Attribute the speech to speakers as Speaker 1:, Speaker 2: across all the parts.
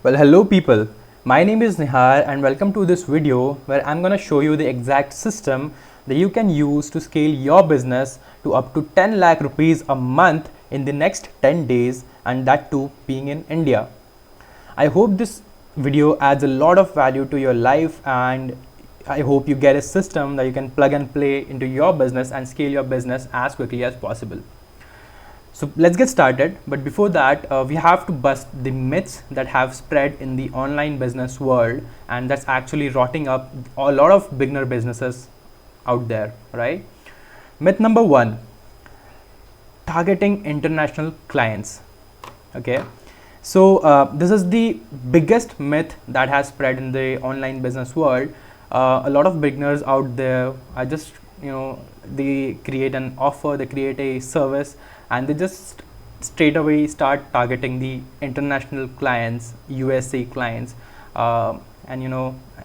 Speaker 1: Well, hello people. My name is Nihar and welcome to this video where I'm going to show you the exact system that you can use to scale your business to up to 10 lakh rupees a month in the next 10 days, and that too being in India. I hope this video adds a lot of value to your life, and I hope you get a system that you can plug and play into your business and scale your business as quickly as possible. So let's get started. But before that, we have to bust the myths that have spread in the online business world, and that's actually rotting up a lot of beginner businesses out there, right? Myth number one: targeting international clients. Okay, so this is the biggest myth that has spread in the online business world. A lot of beginners out there are just, they create an offer, they create a service, and they just straight away start targeting the international clients, USA clients, and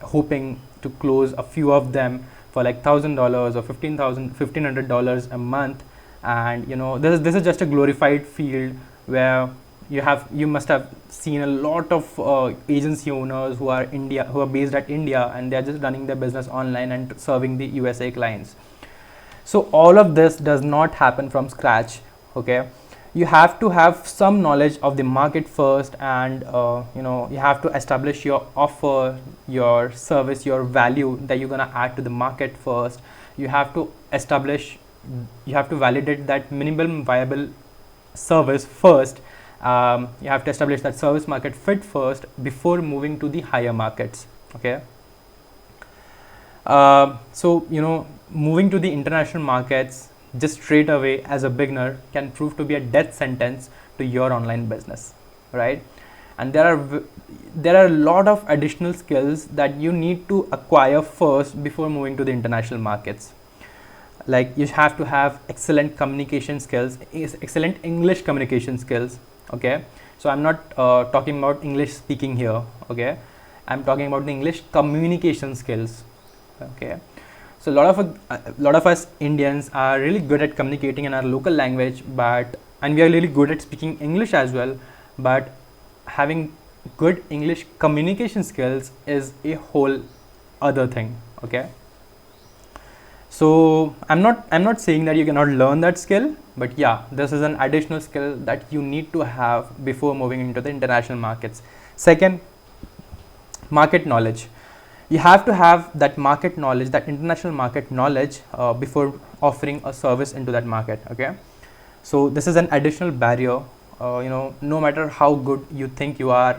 Speaker 1: hoping to close a few of them for like $1,000 or $1,500 a month. And this is just a glorified field where you must have seen a lot of agency owners who are based at India, and they're just running their business online and serving the USA clients. So all of this does not happen from scratch. Okay, you have to have some knowledge of the market first, and you have to establish your offer, your service, your value that you're going to add to the market first. You have to validate that minimum viable service first. You have to establish that service market fit first before moving to the higher markets. Okay, so moving to the international markets just straight away as a beginner can prove to be a death sentence to your online business, right? And there are a lot of additional skills that you need to acquire first before moving to the international markets. Like, you have to have excellent communication skills, excellent English communication skills. Okay, so I'm not talking about English speaking here. Okay, I'm talking about the English communication skills. Okay, so a lot of us Indians are really good at communicating in our local language, and we are really good at speaking English as well, but having good English communication skills is a whole other thing. Okay, so I'm not saying that you cannot learn that skill, but yeah, this is an additional skill that you need to have before moving into the international markets. Second, market knowledge. You have to have that market knowledge, that international market knowledge, before offering a service into that market. Okay, so this is an additional barrier. No matter how good you think you are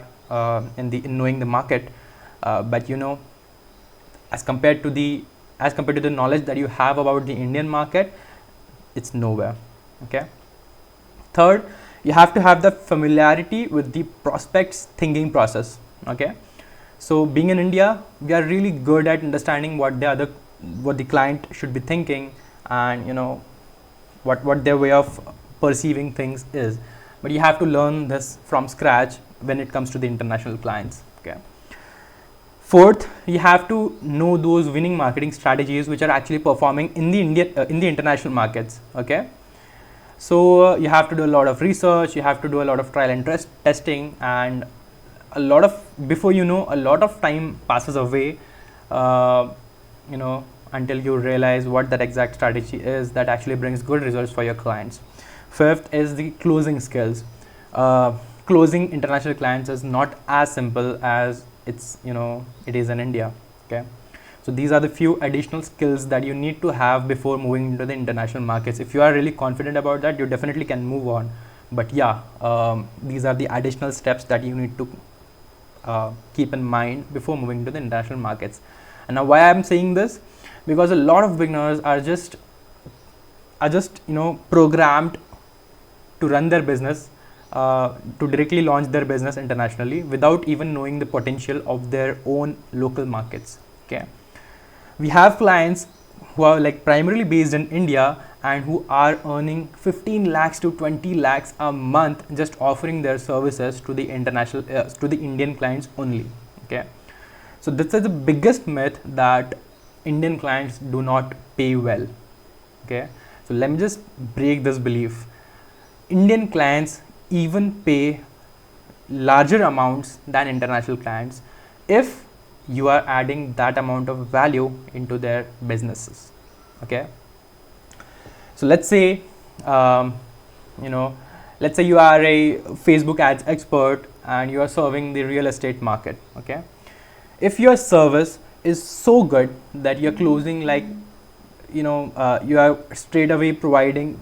Speaker 1: in knowing the market, but as compared to the knowledge that you have about the Indian market, it's nowhere. Okay. Third, you have to have the familiarity with the prospect's thinking process. Okay, so being in India, we are really good at understanding what the client should be thinking, and what their way of perceiving things is. But you have to learn this from scratch when it comes to the international clients. Okay. Fourth, you have to know those winning marketing strategies which are actually performing in the international markets. Okay, so you have to do a lot of research, you have to do a lot of trial and testing, and a lot of time passes away, until you realize what that exact strategy is that actually brings good results for your clients. Fifth is the closing skills. Closing international clients is not as simple as it is in India. Okay, so these are the few additional skills that you need to have before moving into the international markets. If you are really confident about that, you definitely can move on. But yeah, these are the additional steps that you need to keep in mind before moving to the international markets. And now, why I'm saying this? Because a lot of beginners are just programmed to run their business, to directly launch their business internationally without even knowing the potential of their own local markets. Okay, we have clients who are like primarily based in India and who are earning 15 lakhs to 20 lakhs a month just offering their services to the Indian clients only. Okay, so this is the biggest myth, that Indian clients do not pay well. Okay, so let me just break this belief. Indian clients even pay larger amounts than international clients if you are adding that amount of value into their businesses. Okay, so let's say you know let's say you are a Facebook ads expert and you are serving the real estate market. Okay, if your service is so good that you're closing like you are straight away providing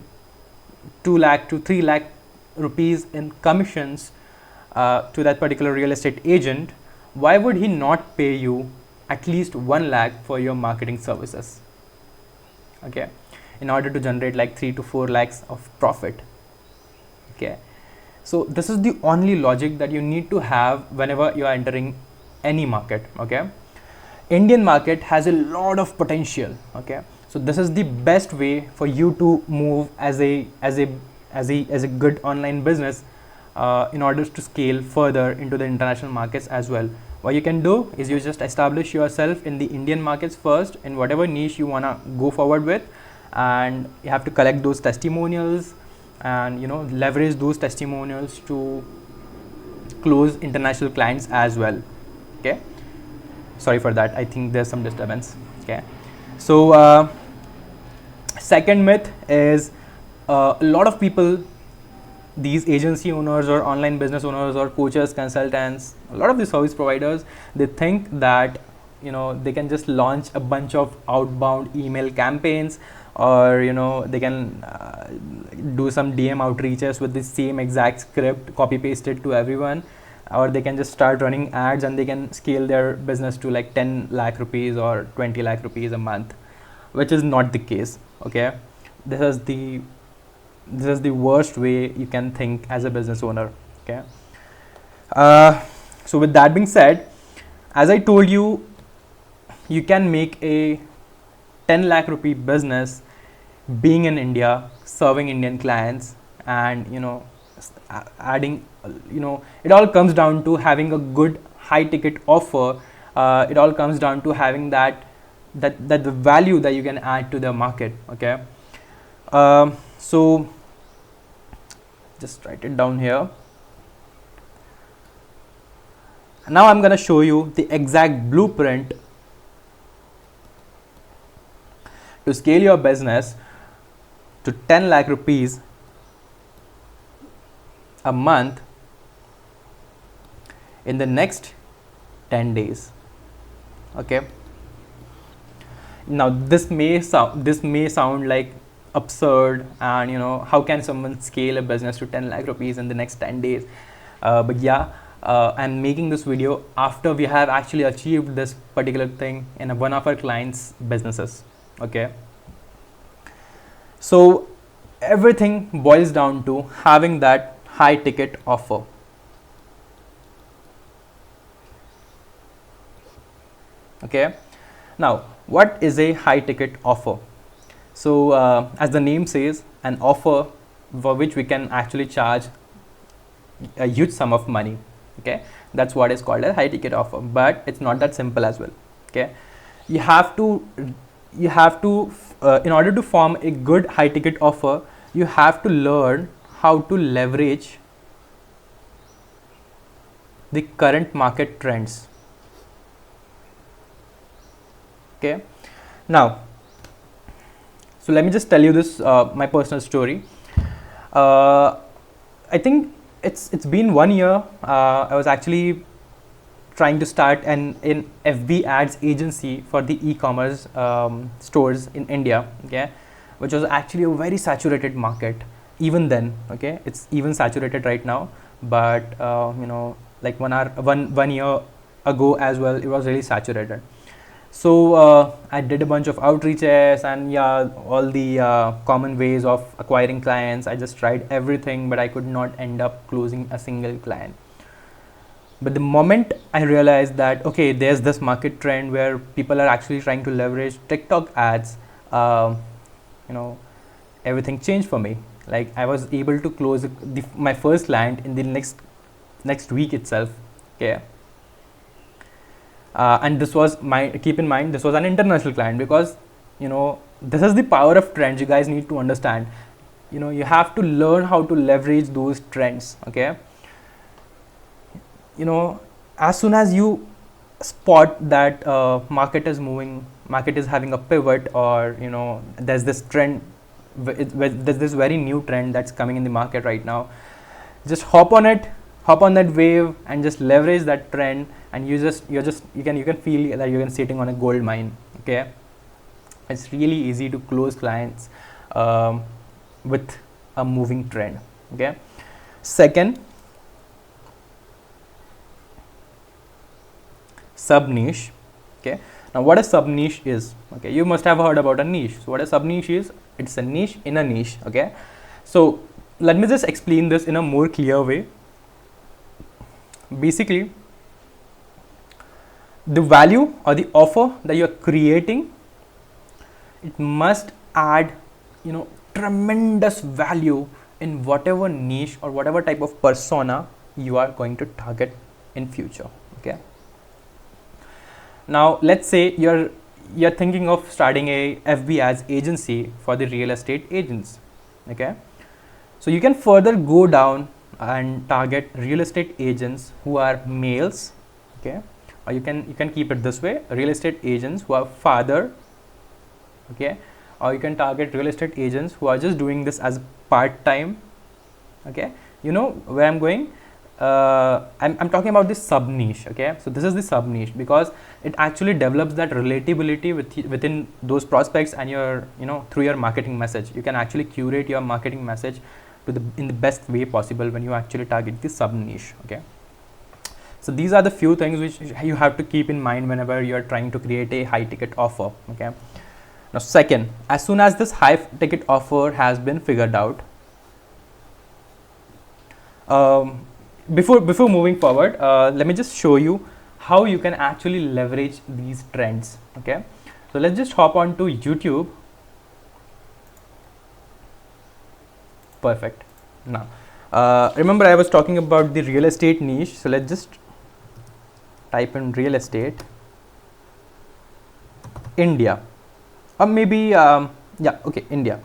Speaker 1: 2 lakh to 3 lakh rupees in commissions to that particular real estate agent, why would he not pay you at least 1 lakh for your marketing services? Okay, in order to generate like 3 to 4 lakhs of profit. Okay, so this is the only logic that you need to have whenever you are entering any market. Okay, Indian market has a lot of potential. Okay, so this is the best way for you to move as a good online business in order to scale further into the international markets as well. What you can do is you just establish yourself in the Indian markets first in whatever niche you wanna go forward with, and you have to collect those testimonials and leverage those testimonials to close international clients as well. Okay, sorry for that, I think there's some disturbance. Okay, so second myth is a lot of people, these agency owners or online business owners or coaches, consultants, a lot of the service providers, they think that they can just launch a bunch of outbound email campaigns, or they can do some DM outreaches with the same exact script, copy pasted to everyone, or they can just start running ads and they can scale their business to like 10 lakh rupees or 20 lakh rupees a month, which is not the case. Okay, this is the worst way you can think as a business owner. Okay, so with that being said, as I told you, you can make a 10 lakh rupee business being in India, serving Indian clients, and adding, it all comes down to having a good high ticket offer. It all comes down to having that the value that you can add to the market. Okay, so just write it down here. Now I'm gonna show you the exact blueprint to scale your business to 10 lakh rupees a month in the next 10 days. Okay, now this may sound like absurd, and how can someone scale a business to 10 lakh rupees in the next 10 days, but yeah, I'm making this video after we have actually achieved this particular thing in one of our clients' businesses. Okay, so everything boils down to having that high ticket offer. Okay, now what is a high ticket offer? So as the name says, an offer for which we can actually charge a huge sum of money. Okay, that's what is called a high ticket offer, but it's not that simple as well. Okay, you have to in order to form a good high ticket offer, you have to learn how to leverage the current market trends. Okay, now, so let me just tell you this my personal story. I think it's been 1 year. I was actually trying to start an FB ads agency for the e-commerce stores in India. Okay, which was actually a very saturated market even then. Okay, it's even saturated right now, but like 1 year ago as well, it was really saturated. So I did a bunch of outreaches and yeah, all the common ways of acquiring clients. I just tried everything, but I could not end up closing a single client. But the moment I realized that, okay, there's this market trend where people are actually trying to leverage TikTok ads, everything changed for me. Like I was able to close my first client in the next week itself. Okay. And this was keep in mind, this was an international client, because this is the power of trends. You guys need to understand, you have to learn how to leverage those trends. Okay, you know, as soon as you spot that market is moving, market is having a pivot, or you know, there's this trend, there's this very new trend that's coming in the market right now, just hop on it, hop on that wave and just leverage that trend, and you can feel that you're sitting on a gold mine. Okay, it's really easy to close clients um, with a moving trend. Okay, second, sub niche. Okay, now what a sub niche is, okay, you must have heard about a niche. So what a sub niche is, it's a niche in a niche. Okay, so let me just explain this in a more clear way. Basically, the value or the offer that you're creating, it must add, you know, tremendous value in whatever niche or whatever type of persona you are going to target in future. Okay, now let's say you're thinking of starting a FB ads agency for the real estate agents. Okay, so you can further go down and target real estate agents who are males. Okay, or you can keep it this way: real estate agents who are father. Okay, or you can target real estate agents who are just doing this as part time. Okay, you know where I'm going. I'm talking about this sub niche. Okay, so this is the sub niche because it actually develops that relatability within those prospects, and your, you know, through your marketing message, you can actually curate your marketing message to the in the best way possible when you actually target the sub niche. Okay, so these are the few things which you have to keep in mind whenever you are trying to create a high ticket offer. Okay, now second, as soon as this high ticket offer has been figured out, before moving forward, let me just show you how you can actually leverage these trends. Okay, so let's just hop on to YouTube. Perfect. Now remember I was talking about the real estate niche, so let's just type in real estate India, or maybe yeah, okay, India.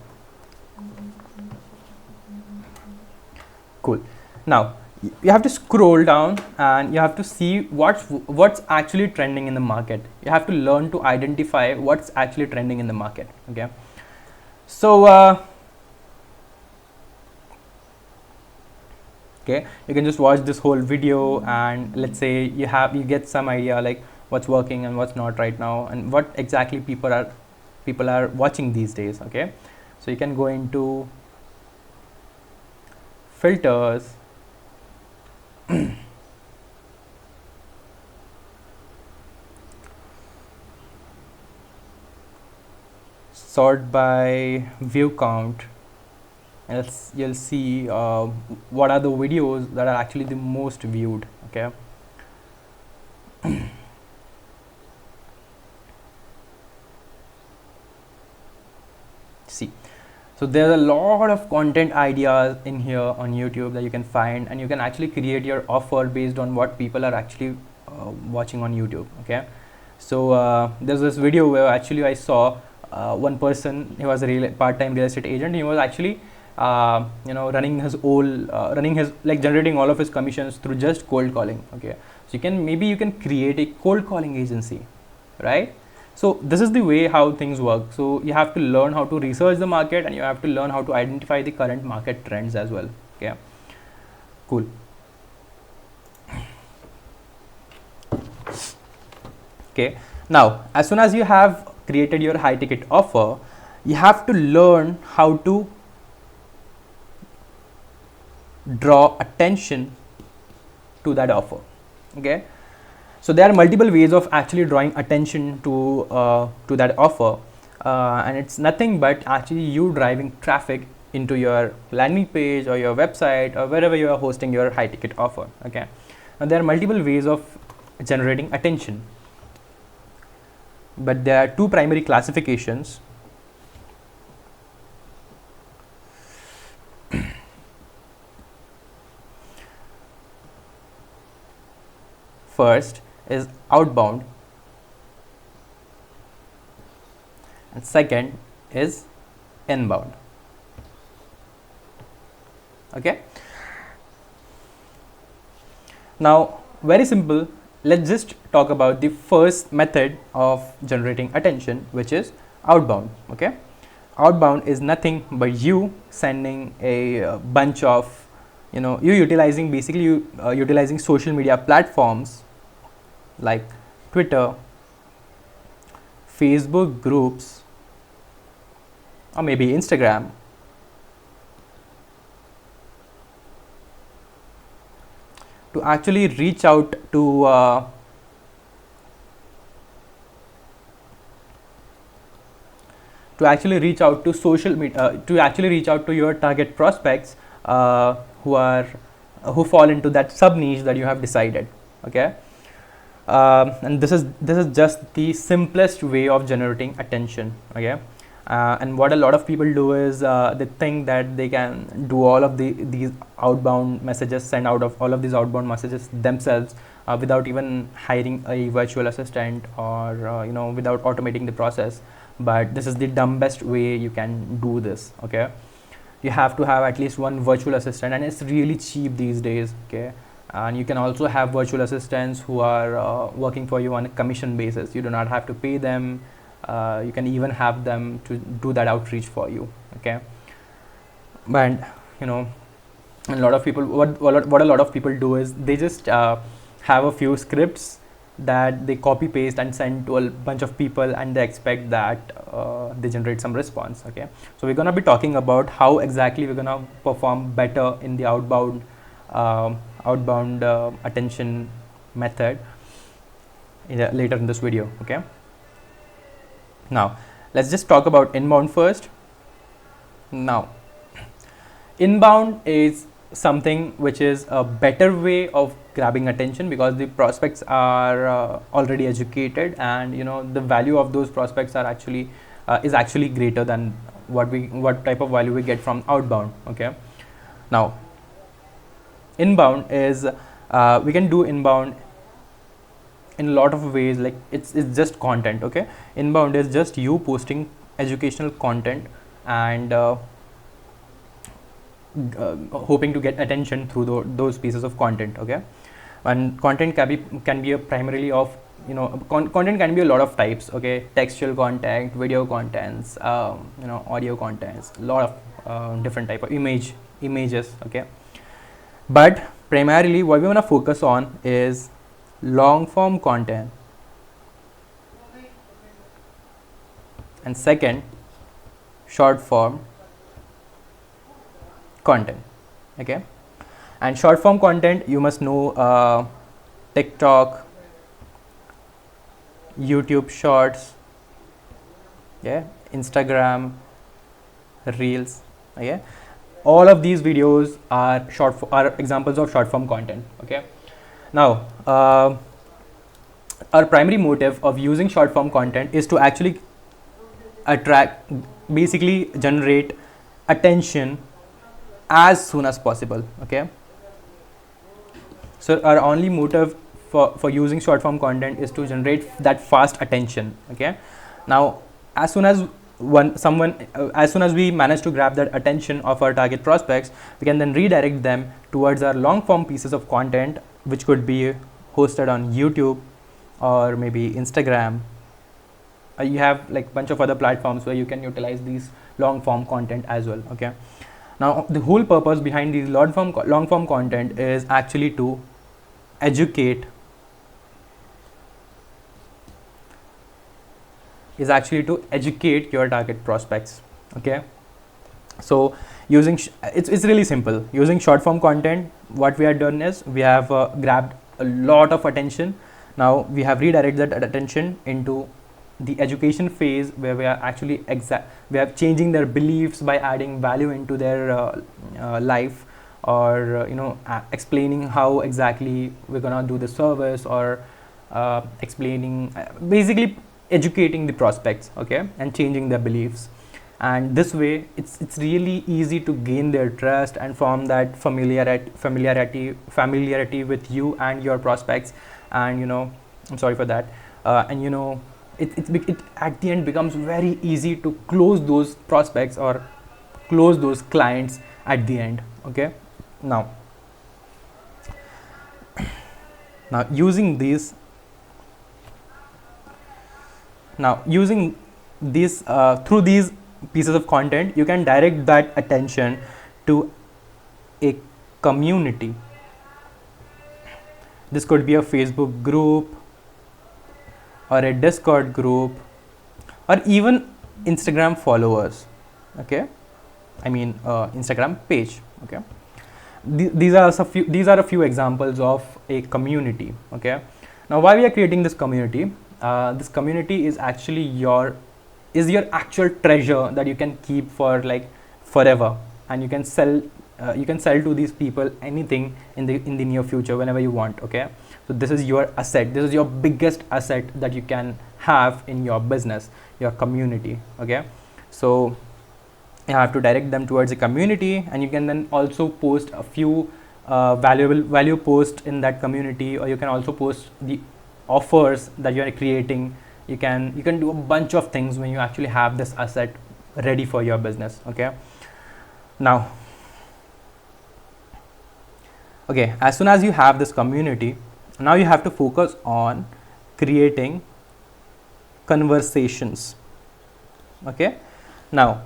Speaker 1: Cool. Now you have to scroll down and you have to see what's actually trending in the market. You have to learn to identify what's actually trending in the market. Okay, so okay, you can just watch this whole video, and let's say you get some idea like what's working and what's not right now, and what exactly people are watching these days. Okay, so you can go into filters, sort by view count, and you'll see what are the videos that are actually the most viewed. Okay, see, so there's a lot of content ideas in here on YouTube that you can find, and you can actually create your offer based on what people are actually watching on YouTube. Okay, so there's this video where actually I saw one person. He was a part-time real estate agent. He was actually you know, running his like generating all of his commissions through just cold calling. Okay, so you can create a cold calling agency, right? So this is the way how things work. So you have to learn how to research the market, and you have to learn how to identify the current market trends as well. Okay, cool. Okay, now as soon as you have created your high ticket offer, you have to learn how to draw attention to that offer. Okay, so there are multiple ways of actually drawing attention to that offer, and it's nothing but actually you driving traffic into your landing page or your website or wherever you are hosting your high ticket offer. Okay, now there are multiple ways of generating attention, but there are two primary classifications. First is outbound, and second is inbound. Okay, now very simple. Let's just talk about the first method of generating attention, which is outbound. Okay, outbound is nothing but you sending a bunch of, you utilizing, basically you utilizing social media platforms like Twitter, Facebook groups, or maybe Instagram, to actually reach out to social media, to actually reach out to your target prospects, who are who fall into that sub niche that you have decided. Okay, and this is just the simplest way of generating attention. Okay, and what a lot of people do is they think that they can do all of these outbound messages, send out of all of these outbound messages themselves, without even hiring a virtual assistant, or without automating the process. But this is the dumbest way you can do this. Okay, you have to have at least one virtual assistant, and it's really cheap these days. Okay, and you can also have virtual assistants who are working for you on a commission basis. You do not have to pay them. You can even have them to do that outreach for you. Okay, but a lot of people, what a lot of people do is they just have a few scripts that they copy paste and send to a bunch of people, and they expect that they generate some response. Okay, so we're gonna be talking about how exactly we're gonna perform better in the outbound attention method later in this video. Okay, now let's just talk about inbound first. Now, inbound is something which is a better way of grabbing attention, because the prospects are already educated, and the value of those prospects are actually is actually greater than what type of value we get from outbound. Okay, now inbound is we can do inbound in a lot of ways. Like it's just content. Okay, inbound is just you posting educational content and hoping to get attention through those pieces of content. Okay, and content can be a primarily of content can be a lot of types. Okay, textual content, video contents, audio contents, a lot of different type of images. Okay, but primarily what we want to focus on is long form content, and second, short form content. Okay, and short form content, you must know TikTok, YouTube shorts, yeah, Instagram reels. Okay, all of these videos are examples of short form content. Okay, now our primary motive of using short form content is to actually basically generate attention as soon as possible. Okay, so our only motive for using short form content is to generate that fast attention. Okay, now as soon as as soon as we manage to grab that attention of our target prospects, we can then redirect them towards our long form pieces of content, which could be hosted on YouTube or maybe Instagram. You have like bunch of other platforms where you can utilize these long form content as well. Okay, now the whole purpose behind these long form content is actually to educate your target prospects. Okay, so it's really simple. Using short form content, what we have done is we have grabbed a lot of attention. Now we have redirected that attention into the education phase, where we are actually we are changing their beliefs by adding value into their life, or explaining how exactly we're gonna do the service, or explaining, basically educating the prospects. Okay, and changing their beliefs, and this way it's really easy to gain their trust and form that familiarity with you and your prospects. And I'm sorry for that, and it at the end becomes very easy to close those prospects or close those clients at the end. Okay, now Now using these through these pieces of content, you can direct that attention to a community. This could be a Facebook group or a Discord group or even Instagram followers. Okay, I mean Instagram page. Okay, these are a few examples of a community. Okay, now why we are creating this community? This community is actually your actual treasure that you can keep for like forever, and you can sell to these people anything in the near future whenever you want. Okay, so this is your asset, this is your biggest asset that you can have in your business, your community. Okay, so you have to direct them towards a community, and you can then also post a few value post in that community, or you can also post the offers that you are creating. You can do a bunch of things when you actually have this asset ready for your business. Okay, now as soon as you have this community, now you have to focus on creating conversations. Okay, now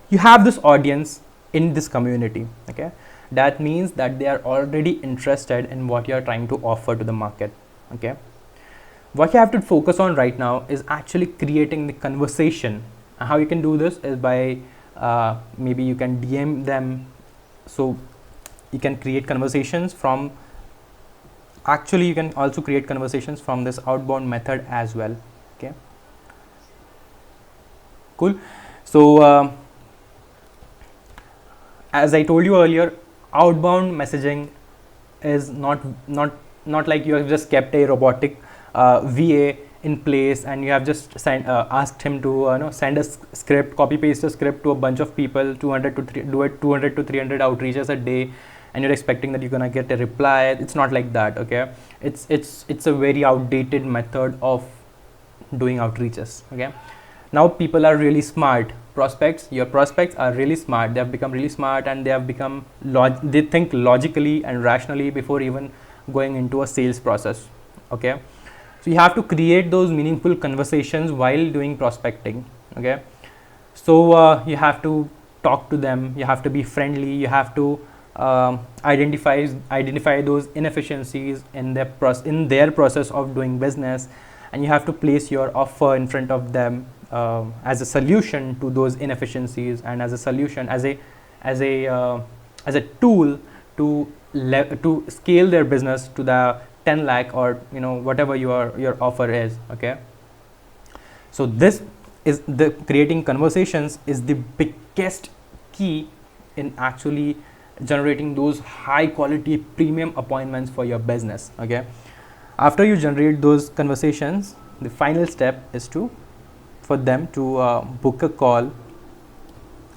Speaker 1: you have this audience in this community. Okay, that means that they are already interested in what you are trying to offer to the market. Okay, what you have to focus on right now is actually creating the conversation. And how you can do this is by maybe you can DM them. So you can create conversations from, actually you can also create conversations from this outbound method as well. Okay, cool. So as I told you earlier, outbound messaging is not like you have just kept a robotic VA in place and you have just asked him to send a script, copy paste a script to a bunch of people, 200 to 300 outreaches a day, and you're expecting that you're gonna get a reply. It's not like that. Okay, it's a very outdated method of doing outreaches. Okay, now people are really smart. Your prospects are really smart. They have become really smart, and they have become they think logically and rationally before even going into a sales process. Okay, so you have to create those meaningful conversations while doing prospecting. Okay, so you have to talk to them, you have to be friendly, you have to identify those inefficiencies in their process of doing business, and you have to place your offer in front of them as a solution to those inefficiencies, and as a solution, as a tool to scale their business to the 10 lakh or whatever your offer is. Okay, so this is the creating conversations is the biggest key in actually generating those high quality premium appointments for your business. Okay, after you generate those conversations, the final step is for them to book a call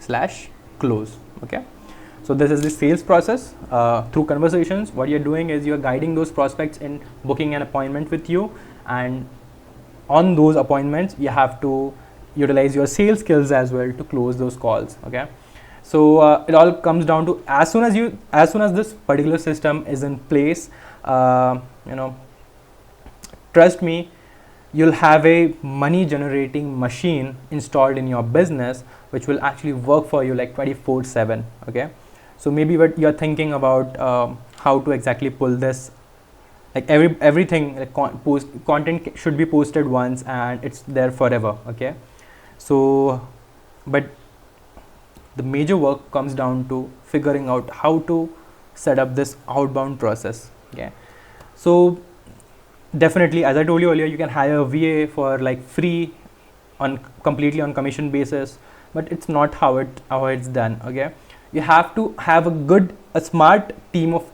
Speaker 1: / close. Okay, so this is the sales process through conversations. What you're doing is you're guiding those prospects in booking an appointment with you, and on those appointments you have to utilize your sales skills as well to close those calls. Okay, so it all comes down to as soon as this particular system is in place, trust me, you'll have a money generating machine installed in your business which will actually work for you like 24/7. Okay, so maybe what you're thinking about how to exactly pull this, like everything like content should be posted once and it's there forever. Okay, so but the major work comes down to figuring out how to set up this outbound process. Okay, so definitely, as I told you earlier, you can hire a VA for like free completely on commission basis, but it's not how it's done. Okay, you have to have a smart team of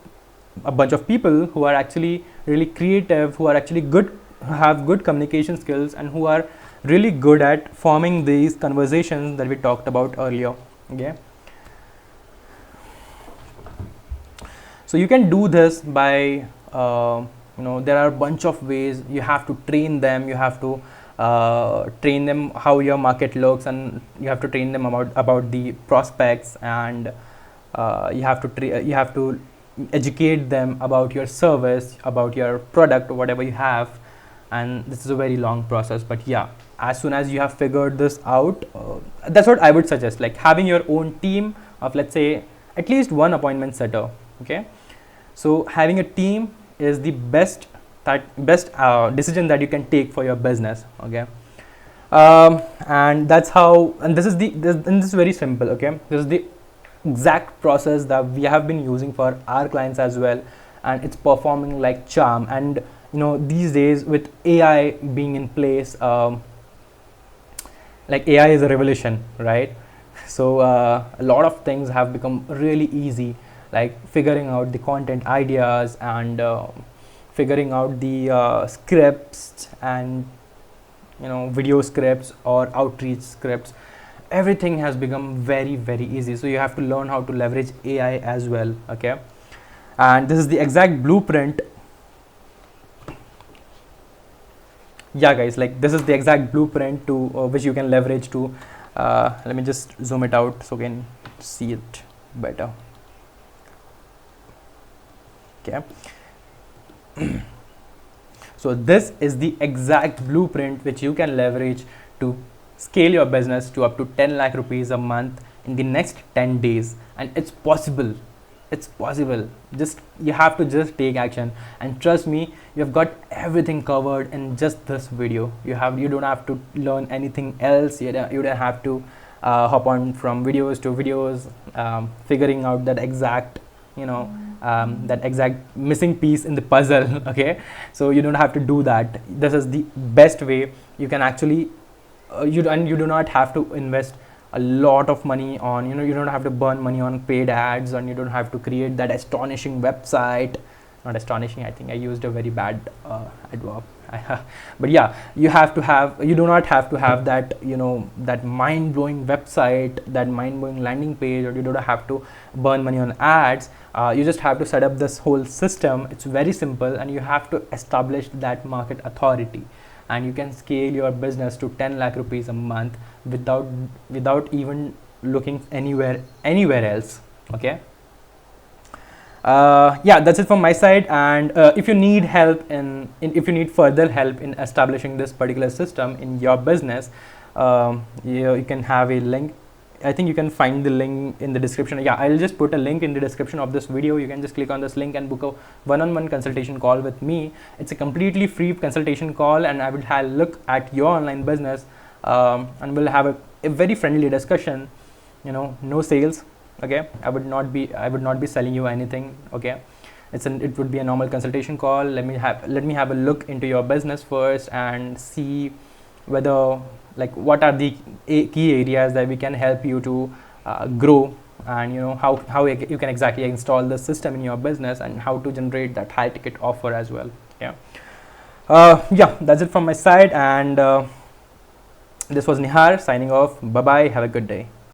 Speaker 1: a bunch of people who are actually really creative, who are actually have good communication skills, and who are really good at forming these conversations that we talked about earlier. Okay, so you can do this by there are a bunch of ways. You have to train them, you have to train them how your market looks, and you have to train them about the prospects, and you have to educate them about your service, about your product, whatever you have. And this is a very long process, but yeah, as soon as you have figured this out, that's what I would suggest, like having your own team of, let's say, at least one appointment setter. Okay, so having a team is the best decision that you can take for your business. Okay, and that's how, and this is and this is very simple. Okay, this is the exact process that we have been using for our clients as well, and it's performing like charm. And these days with AI being in place, like AI is a revolution, right? So a lot of things have become really easy, like figuring out the content ideas and figuring out the scripts and video scripts or outreach scripts. Everything has become very, very easy, so you have to learn how to leverage AI as well. Okay, and this is the exact blueprint. Yeah guys, like this is the exact blueprint to which you can leverage to let me just zoom it out so you can see it better. Okay, so this is the exact blueprint which you can leverage to scale your business to up to 10 lakh rupees a month in the next 10 days. And it's possible. It's possible. Just you have to just take action, and trust me, you've got everything covered in just this video. You don't have to learn anything else. You don't have to hop on from videos to videos, figuring out that exact that exact missing piece in the puzzle. Okay, so you don't have to do that. This is the best way you can actually you do not have to invest a lot of money on, you don't have to burn money on paid ads, and you don't have to create that astonishing website. Not astonishing, I think I used a very bad adverb. But yeah, you do not have to have that that mind-blowing website, that mind-blowing landing page, or you don't have to burn money on ads. You just have to set up this whole system. It's very simple, and you have to establish that market authority, and you can scale your business to 10 lakh rupees a month without even looking anywhere else. Okay, yeah, that's it from my side. And if you need help if you need further help in establishing this particular system in your business, you can have a link. I think you can find the link in the description. Yeah, I'll just put a link in the description of this video. You can just click on this link and book a one-on-one consultation call with me. It's a completely free consultation call, and I will have a look at your online business, and we'll have a very friendly discussion. No sales. Okay, I would not be selling you anything. Okay, it would be a normal consultation call. Let me have a look into your business first and see whether, like, what are the key areas that we can help you to grow, and how you can exactly install the system in your business, and how to generate that high ticket offer as well. Yeah, yeah, that's it from my side, and this was Nihar signing off. Bye bye, have a good day.